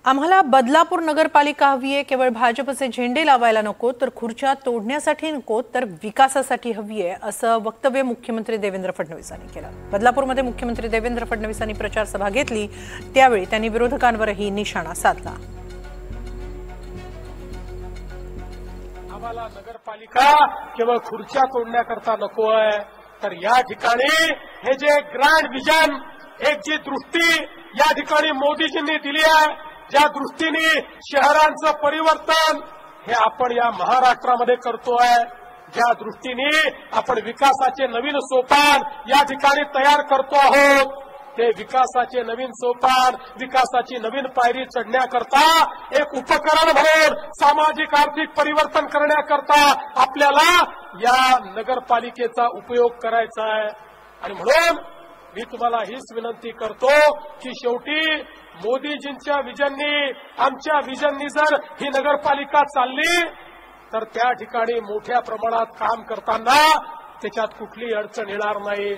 आम्हाला बदलापूर नगरपालिका हवी आहे, केवळ भाजपचे झेंडे लावायला नको, तर खुर्च्या तोडण्यासाठी नको, तर विकासासाठी हवी आहे, असं वक्तव्य मुख्यमंत्री देवेंद्र फडणवीस यांनी केलं। बदलापूरमध्ये मुख्यमंत्री देवेंद्र फडणवीस यांनी प्रचार सभा घेतली, त्यावेळी त्यांनी विरोधकांवरही निशाणा साधला। आम्हाला नगरपालिका केवळ खुर्च्या तोडण्याकरता नको आहे, तर या ठिकाणी हे जे ग्रँड विजन, एक जी दृष्टी या ठिकाणी मोदीजींनी दिली आहे, ज्या दृष्टीने शहरांचं परिवर्तन हे आपण या महाराष्ट्रामध्ये करतोय, ज्या दृष्टीने आपण विकासाचे नवीन सोपान या ठिकाणी तयार करतो आहोत, ते विकासाचे नवीन सोपान, विकासाची नवीन पायरी चढण्याकरता एक उपकरण म्हणून सामाजिक आर्थिक परिवर्तन करण्याकरता आपल्याला या नगरपालिकेचा उपयोग करायचा आहे। आणि म्हणून मी तुम्हाला हीच विनंती करतो की शेवटी मोदीजींच्या विजननी, आमच्या विजननी जर ही नगरपालिका चालली, तर त्या ठिकाणी मोठ्या प्रमाणात काम करताना त्याच्यात कुठलीही अडचण येणार नाही।